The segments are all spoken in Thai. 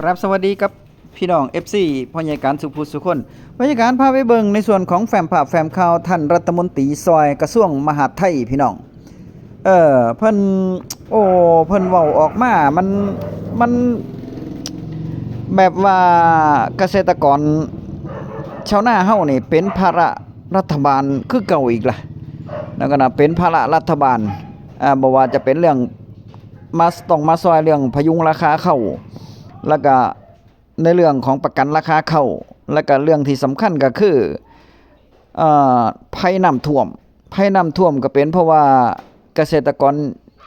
ครับสวัสดีครับพี่น้อง FC พ่อใหญ่การสุภูสุคนพ่อใหญ่การพาไปเบิ่งในส่วนของแฟ้มภาพแฟ้มข่าวท่านรัฐมนตรีซอยกระทรวงมหาดไทยพี่น้องเพิ่นโอ้เพิ่นเว้าออกมามันแบบว่าเกษตรกรชาวนาเฮานี่เป็นภาระรัฐบาลคือเก่าอีกล่ะแล้วก็น่ะเป็นภาระรัฐบาลบ่ว่าจะเป็นเรื่องต้องมาซอยเรื่องพยุงราคาข้าวแล้วก็ในเรื่องของประกันราคาข้าวแล้วก็เรื่องที่สำคัญก็คือเอ่ภัยน้ำท่วมก็เป็นเพราะว่าเกษตรกร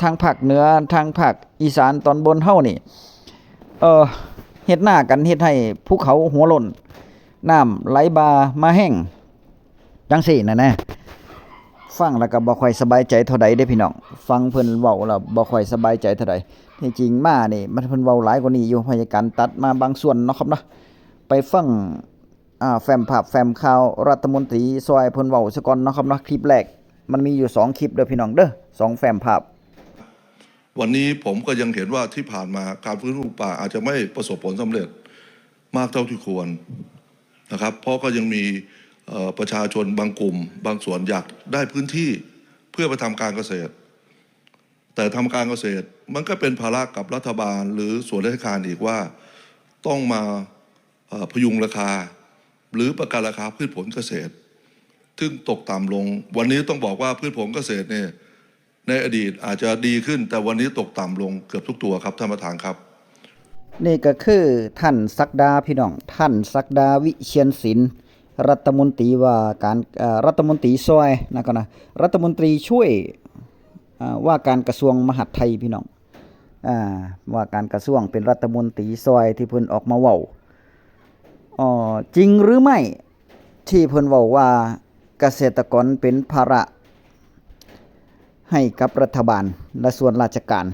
ทางภาคเหนือทางภาคอีสานตอนบนเฮานี่เอ่อเฮ็ดนากันเฮ็ดให้ภูเขาหัวล้นน้ำไหลบ่ามาแห้งจังซี่น่ะนะฟังแล้วก็บ่ค่อยสบายใจเท่าใดเด้พี่น้องฟังเพิ่นเว้าแล้วบ่ค่อยสบายใจเท่าใดที่จริงมานี่มันเพิ่นเว้าหลายกว่านี้อยู่พยาการตัดมาบางส่วนเนาะครับเนาะไปฟังแฟ้มภาพแฟ้มข่าวรัฐมนตรีซอยเพิ่นเว้าซะก่อนเนาะครับเนาะคลิปแรกมันมีอยู่2คลิปเด้อพี่น้องเด้อ2แฟ้มภาพวันนี้ผมก็ยังเห็นว่าที่ผ่านมาการฟื้นฟูป่าอาจจะไม่ประสบผลสำเร็จมากเท่าที่ควรนะครับเพราะก็ยังมีประชาชนบางกลุ่มบางส่วนอยากได้พื้นที่เพื่อไปทำการเกษตรแต่ทำการเกษตรมันก็เป็นภาระกับรัฐบาลหรือส่วนราชการอีกว่าต้องมาพยุงราคาหรือประกันราคาพืชผลเกษตรซึ่งตกต่ำลงวันนี้ต้องบอกว่าพืชผลเกษตรเนี่ยในอดีตอาจจะดีขึ้นแต่วันนี้ตกต่ำลงเกือบทุกตัวครับท่านประธานครับนี่ก็คือท่านศักดาพี่น้องท่านศักดาวิเชียรศิลป์รัฐมนตรีว่าการรัฐมนตรีซอยนะก็นะรัฐมนตรีช่วยว่าการกระทรวงมหาดไทยพี่น้องว่าการกระทรวงเป็นรัฐมนตรีซอยที่เพิ่นออกมาเว้าจริงหรือไม่ที่เพิ่นเว้าว่าเกษตรกรเป็นภาระให้กับรัฐบาลและส่วนราชการ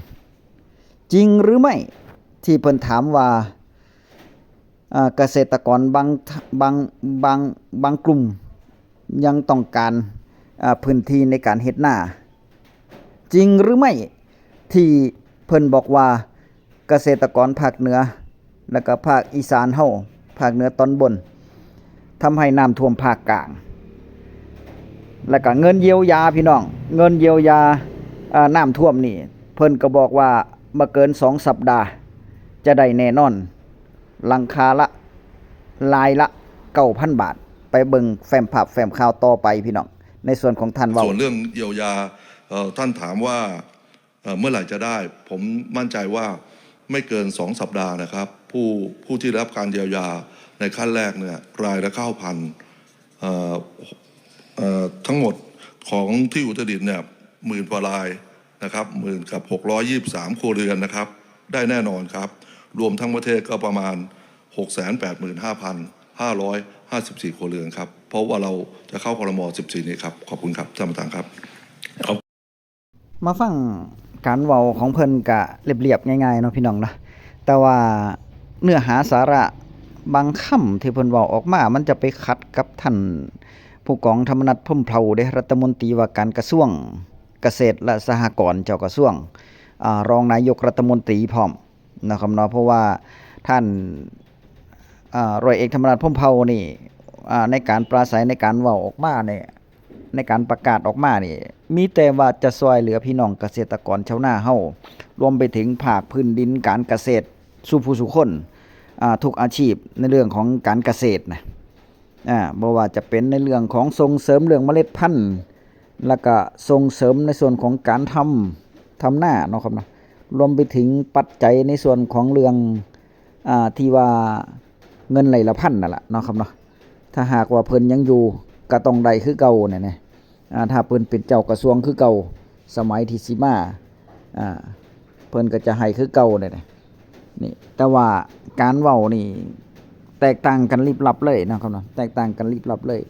จริงหรือไม่ที่เพิ่นถามว่าเกษตรกรบางกลุ่มยังต้องการพื้นที่ในการเฮ็ดนาจริงหรือไม่ที่เพิ่นบอกว่าเกษตรกรภาคเหนือแล้วก็ภาคอีสานเฮาภาคเหนือตอนบนทำให้น้ำท่วมภาคกลางแล้วก็เงินเยียวยาพี่น้องเงินเยียวยาน้ำท่วมนี่เพิ่นก็บอกว่าบ่เกิน2สัปดาห์จะได้แน่นอนหลังคาละลายละ 9,000 บาทไปเบิ่งแฟ้มภาพแฟ้มข่าวต่อไปพี่น้องในส่วนของท่านเว้าส่วนเรื่องเยียวยาท่านถามว่าเมื่อไหร่จะได้ผมมั่นใจว่าไม่เกิน2 สัปดาห์นะครับผู้ที่รับการเยียวยาในขั้นแรกเนี่ยรายละ 9,000ทั้งหมดของที่อุตรดิตถ์เนี่ย10,000 กว่ารายนะครับ10,623 ครัวเรือนนะครับได้แน่นอนครับรวมทั้งประเทศก็ประมาณ 685,554 ครัวเรือนครับเพราะว่าเราจะเข้าครม. 14นี้ครับขอบคุณครับท่านประธานครับมาฟังการเว้าของเพิ่นก็เรียบๆง่ายๆเนาะพี่น้องเนาะแต่ว่าเนื้อหาสาระบางคำที่เพิ่นเว้าออกมามันจะไปขัดกับท่านผู้กองธรรมนัสพรหมเผ่าเด้รัฐมนตรีว่าการกระทรวงเกษตรและสหกรณ์เจ้ากระทรวงรองนายกรัฐมนตรีพร้อมนะครับเนาะเพราะว่าท่านร้อยเอกธรรมนัสพรหมเผ่านี่ในการปราศัยในการเว้าออกมาเนี่ยในการประกาศออกมานี่มีแต่ว่าจะช่วยเหลือพี่น้องเกษตรกรชาวนาเฮารวมไปถึงภาคพื้นดินการเกษตรสู่ผู้สู่คนทุกอาชีพในเรื่องของการเกษตรนะบ่ว่าจะเป็นในเรื่องของส่งเสริมเรื่องเมล็ดพันธุ์แล้วก็ส่งเสริมในส่วนของการทำนาเนาะครับเนาะรวมไปถึงปัจจัยในส่วนของเรื่องที่ว่าเงินไหลละพันนั่นล่ะเนาะครับเนาะถ้าหากว่าเพิ่นยังอยู่ก็ต้องได้คือเก่าเนี่ยถ้าเพิ่นเป็นเจ้ากระทรวงคือเก่าสมัยที่สิมาเพิ่นก็จะให้คือเก่าเนี่ยนี่แต่ว่าการเว้านี่แตกต่างกันลิบลับเลยนะครับเนาะแตกต่างกันลิบลับเลย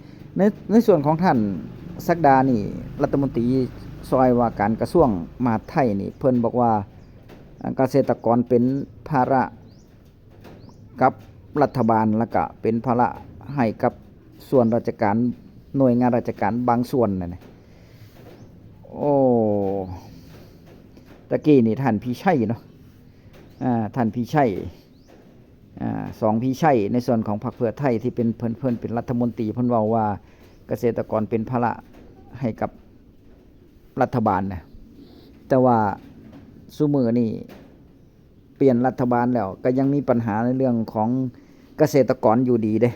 ในส่วนของท่านศักดานี่รัฐมนตรีซอยว่าการกระทรวงมหาดไทยนี่เพิ่นบอกว่าเกษตรกรเป็นภาระกับรัฐบาลแล้วก็เป็นภาระให้กับส่วนราชการหน่วยงานราชการบางส่วนนะโอ้ตะกี้นี่ท่านพี่ชัยเนาะท่านพี่ชัย สองพี่ชัยในส่วนของพรรคเพื่อไทยที่เป็นเพิ่นเป็นรัฐมนตรีเพิ่นเว้าว่าเกษตรกรเป็นภาระให้กับรัฐบาลนะแต่ว่าซุมื้อนี้เปลี่ยนรัฐบาลแล้วก็ยังมีปัญหาในเรื่องของเกษตรกรอยู่ดีเด้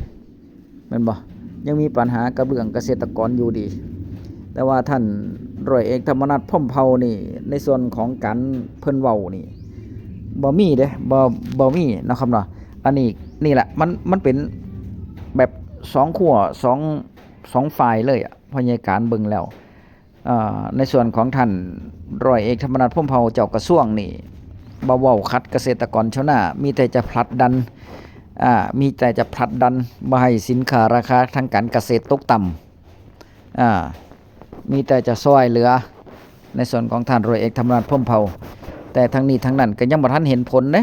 แม่นบ่ยังมีปัญหากับเรื่องเกษตรกรอยู่ดีแต่ว่าท่านร้อยเอกธรรมนัสพรหมเผ่านี่ในส่วนของการเพิ่นเว้านี่บ่มีเด้บ่มีนะครับเนาะอันนี้นี่แหละมันเป็นแบบ2ขั้ว2ฝ่ายเลยอ่ะพยาการเบิ่งแล้วในส่วนของท่านร้อยเอกธรรมนัสพรหมเผ่าเจ้ากระทรวงนี่บ่เว้าขัดเกษตรกรชาวนามีแต่จะผลักดันมีแต่จะผลักดันบ่ให้สินค้าราคาทางการเกษตรตกต่ำมีแต่จะช่วยเหลือในส่วนของท่านร้อยเอกธรรมนัสพรหมเผ่าแต่ทั้งนี้ทั้งนั้นก็ยังบ่ทันเห็นผลเด้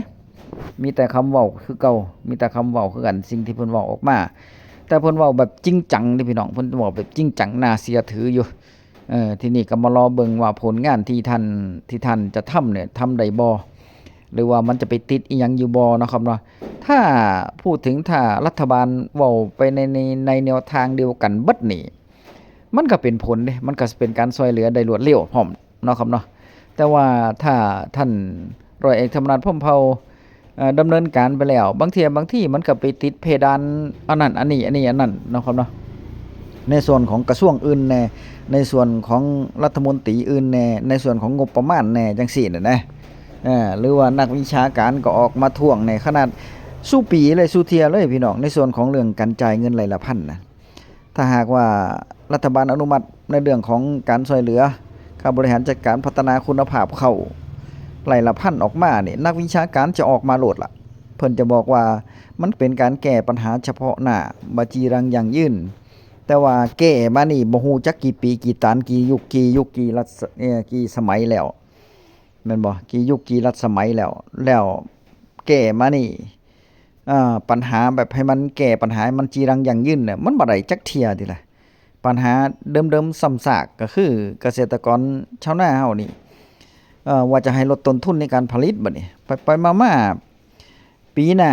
มีแต่คำเว้าคือเก่ามีแต่คำเว้าคือกันสิ่งที่เพิ่นเว้าออกมาแต่เพิ่นเว้าแบบจริงจังนี่พี่น้องเพิ่นเว้าแบบจริงจังน่าเชื่อถืออยู่ทีนี้ก็มารอเบิ่งว่าผลงานที่ท่านจะทำเนี่ยทำได้บ่หรือว่ามันจะไปติดอีหยังอยู่บ่เนาะครับเนาะถ้าพูดถึงถ้ารัฐบาลเว้าไปในแนวทางเดียวกันเบิดนี่มันก็เป็นผลเด้มันก็เป็นการช่วยเหลือได้รวดเร็วพร้อมเนาะครับเนาะแต่ว่าถ้าท่านร้อยเอกธรรมนัสพรหมเผ่าดำเนินการไปแล้วบางทีมันก็ไปติดเพดานอันนั้นอันนี้อันนั้นเนาะครับเนาะในส่วนของกระทรวงอื่นแน่ในส่วนของรัฐมนตรีอื่นแน่ในส่วนของงบประมาณแน่จังซี่น่ะนะหรือว่านักวิชาการก็ออกมาท้วงในขนาดสู้ปีเลยสู้เทียเลยพี่น้องในส่วนของเรื่องการจ่ายเงินรายละพันนะถ้าหากว่ารัฐบาลอนุมัติในเรื่องของการช่วยเหลือค่าบริหารจัดการพัฒนาคุณภาพเข้ารายละพันออกมาเนี่ยนักวิชาการจะออกมาโลดล่ะเพิ่นจะบอกว่ามันเป็นการแก้ปัญหาเฉพาะหน้าบ่จีรังยั่งยืนแต่ว่าแก้มานี่บ่ฮู้จักกี่ปีกี่ตานกี่ยุคกี่รัชกี่สมัยแล้วแม่นบ่กี่ยุคกี่รัชสมัยแล้วแก้มานี่ปัญหาแบบให้มันแก้ปัญหาให้มันจีรังยั่งยืนเนี่ยมันบ่ได้จักเที่ยติล่ะปัญหาเดิมๆซ้ำซากก็คือเกษตรกรชาวนาเฮานี่ว่าจะให้ลดต้นทุนในการผลิตบัดนี้ไปมาๆปีหน้า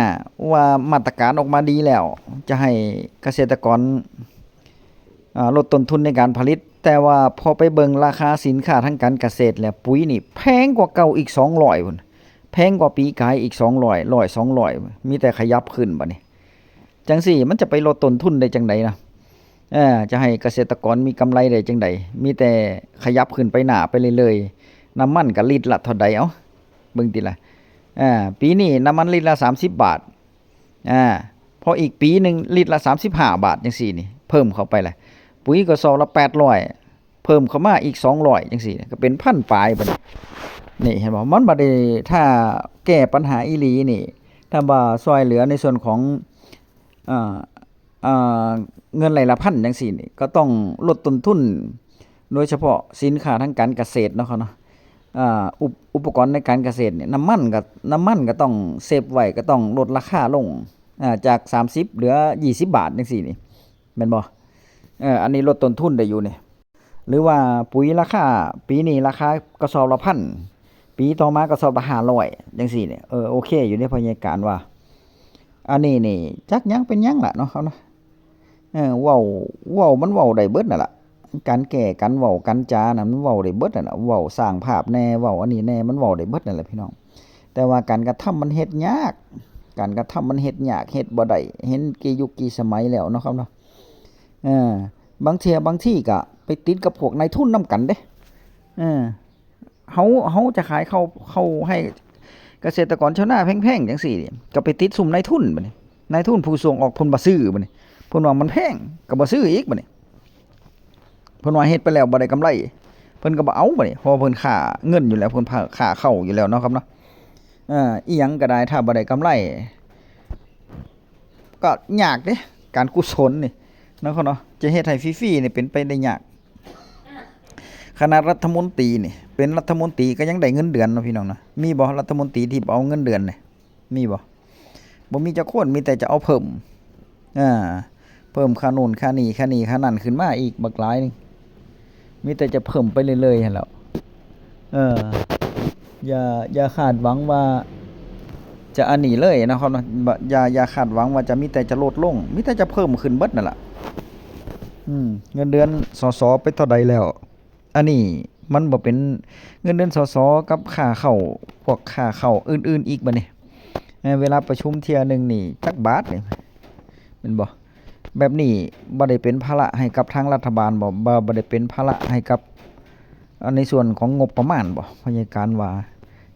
ว่ามาตรการออกมาดีแล้วจะให้เกษตรกรลดต้นทุนในการผลิตแต่ว่าพอไปเบิ่งราคาสินค้าทางการเกษตรแล้วปุ๋ยนี่แพงกว่าเก่าอีก200พุ่นแพงกว่าปีกายอีก200 200มีแต่ขยับขึ้นบัดนี้จังซี่มันจะไปลดต้นทุนได้จังไดนะจะให้เกษตรกรมีกำไรได้จังไดมีแต่ขยับขึ้นไปหน้าไปเรื่อยๆน้ำมันก็ลิตรละเท่าใดเอ้าเบิ่งติล่ะปีนี้น้ำมันลิตรละ30 บาทพออีกปีนึงลิตรละ35 บาทจังซี่นี่เพิ่มเข้าไปแหละปุ๋ยก็ซองละ800เพิ่มเข้ามาอีก200จังซี่ก็เป็นพันปลายบัดนี่เห็นบ่มันบ่ได้ถ้าแก้ปัญหาอีหลีนี่ถ้าว่าช่วยเหลือในส่วนของเงินรายละพันจังซี่นี่ก็ต้องลดต้นทุนโดยเฉพาะสินค้าทางการเกษตรเนาะครับเนาะอุปกรณ์ในการเกษตรเนี่ยน้ำมันก็ต้องเซฟไว้ก็ต้องลดราคาลงจาก30เหลือ20 บาทจังซี่นี่แม่นบ่อันนี้ลดต้นทุนได้อยู่นี่หรือว่าปุ๋ยราคาปีนี้ราคากระสอบละ1,000ปีต่อมากระสอบละ500จังซี่นี่โอเคอยู่ในพยาการว่าอันนี้นี่จักหยังเป็นหยังล่ะเนาะครับเนาะเว้ามันเว้าได้เบิดนั่นล่ะการแก้การเว้าการจาน่ะมันเว้าได้เบิดนั่นน่ะเว้าสร้างภาพแน่เว้าอันนี้แน่มันเว้าได้เบิดนั่นแหละพี่น้องแต่ว่าการกระทำมันเฮ็ดยากการกระทำมันเฮ็ดยากเฮ็ดบ่ได้เห็นกี่ยุคกี่สมัยแล้วเนาะครับเนาะบางทีก็ไปติดกับพวกนายทุนนำกันเด้เฮาจะขายเข้าให้เกษตรกรชาวนาแพงๆจังซี่ก็ไปติดซุมนายทุนบัดนี้นายทุนผู้ส่งออกเพิ่นบ่ซื้อบัดนี้เพิ่นว่ามันแพงก็บ่ซื้ออีกบัดนี้เพิ่นว่าเฮ็ดไปแล้วบ่ได้กำไรเพิ่นก็บ่เอาบัดนี้เพราะเพิ่นค่าเงินอยู่แล้วเพิ่นค่าเข้าอยู่แล้วเนาะครับเนาะอีหยังก็ได้ถ้าบ่ได้กำไรก็ยากเด้การกุศลนี่เนาะครับเนาะจะเฮ็ดให้ฟรีๆนี่เป็นไปได้ยากคณะรัฐมนตรีนี่เป็นรัฐมนตรีก็ยังได้เงินเดือนเนาะพี่น้องเนาะมีบ่รัฐมนตรีที่เอาเงินเดือนนี่มีบ่มีจักคนมีแต่จะเอาเพิ่มเพิ่มค่าโน่นค่านี่ค่านั่นขึ้นมาอีกบักหลายนึงมีแต่จะเพิ่มไปเรื่อยๆหั่นแหล้วอย่าคาดหวังว่า จะอันนี้เลยนะครับเนาะบ่อย่าคาดหวังว่าจะมีแต่จะลดลงมีแต่จะเพิ่มขึ้นเบิดนั่นล่ะเงินเดือนสสไปเท่าใดแล้วอันนี้มันบ่เป็นเงินเดือนสสกับค่าเข้าพวกค่าเข้าอื่นๆอีกบัดนี้เวลาประชุมเที่ยหนึงนี่จักบาทนี่แม่นบ่แบบนี้บ่ได้เป็นภาระให้กับทางรัฐบาลบ่ได้เป็นภาระให้กับในส่วนของงบประมาณบ่พยาการว่า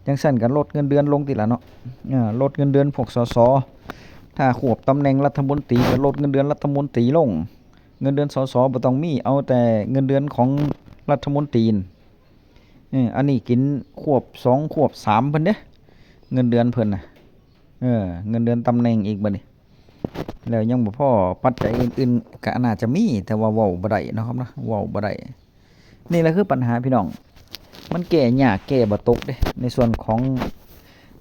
จังซั่นก็ลดเงินเดือนลงติล่ะเนาะลดเงินเดือนพวกสสถ้าควบตำแหน่งรัฐมนตรีก็ลดเงินเดือนรัฐมนตรีลงเงินเดือนสสบ่ต้องมีเอาแต่เงินเดือนของรัฐมนตรีอันนี้กินควบ2ควบ3เพิ่นเด้เงินเดือนเพิ่นน่ะเงินเดือนตำแหน่งอีกบัดนี้แล้วยังบ่พอปัจจัยอื่นๆก็น่าจะมีแต่ว่าเว้าบ่ได้เนาะครับเนาะเว้าบ่ได้นี่แหละคือปัญหาพี่น้องมันแก้ยากแก้บ่ตกเด้ในส่วนของ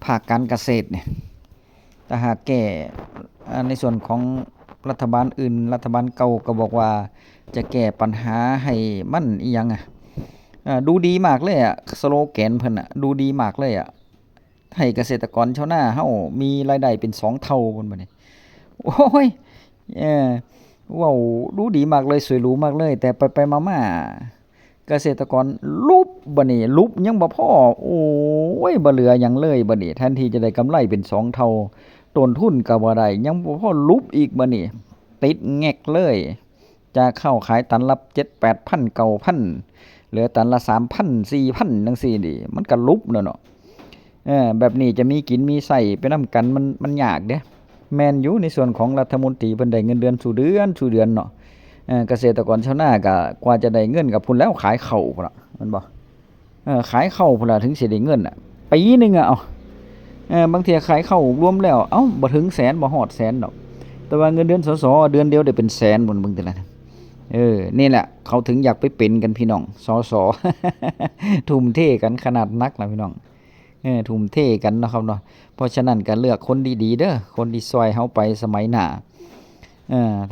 ภาคการเกษตรเนี่ยแต่หากแก้ในส่วนของรัฐบาลอื่นรัฐบาลเก่าก็บอกว่าจะแก้ปัญหาให้มันอีหยังดูดีมากเลยสโลแกนเพิ่นดูดีมากเลยให้เกษตรกรชาวนาเฮามีรายได้เป็น2เท่าพุ่นบัดนี้โอ้ยเว้าดูดีมากเลยสวยหรูมากเลยแต่ไปๆมาๆเกษตรกรลุบบัดนี้ลุบยังบ่พอโอ้ยบ่เหลือหยังเลยบัดนี้แทนที่จะได้กำไรเป็น2เท่าต้นทุนก็บ่ได้ยังบ่พอลุบอีกบัดนี้ติดแงกเลยจากข้าวขายตันละ 7-8,000 9,000เหลือตันละ 3,000 4,000 จังซี่ดิมันก็ลุบเนาะแบบนี้จะมีกินมีใช้ไปนำกันมันยากเด้แม่นอยู่ในส่วนของรัฐมนตรีเพิ่นได้เงินเดือนสู่เดือนเนาะเกษตรกรชาวนาก็กว่าจะได้เงินก็พุ่นแล้วขายข้าวพุ่นน่ะแม่นบ่ขายข้าวพุ่นล่ะถึงสิได้เงินปีนึงเอาบางเที่ยขายข้าวรวมแล้วบ่ถึงแสนบ่ฮอดแสนดอกแต่ว่าเงินเดือนสสเดือนเดียวได้เป็นแสนพุ่นเบิ่งแต่ละนี่แหละเขาถึงอยากไปเป็นกันพี่น้องสส ทุ่มเทกันขนาดนักล่ะพี่น้องทุ่มเทกันเนาะครับเนาะเพราะฉะนั้นก็เลือกคนดีๆเด้อคนที่ช่วยเฮาไปสมัยหน้า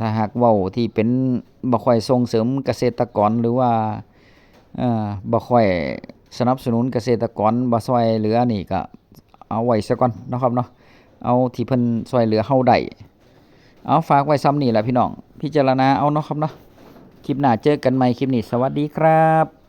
ถ้าหากเว้าที่เป็นบ่ค่อยส่งเสริมเกษตรกรหรือว่าบ่ค่อยสนับสนุนเกษตรกรบ่ช่วยเหลือนี่ก็เอาไว้ซะก่อนเนาะครับเนาะเอาที่เพิ่นช่วยเหลือเฮาได้เอาฝากไว้ซ้ำนี่แหละพี่น้องพิจารณาเอาเนาะครับเนาะคลิปหน้าเจอกันใหม่คลิปนี้สวัสดีครับ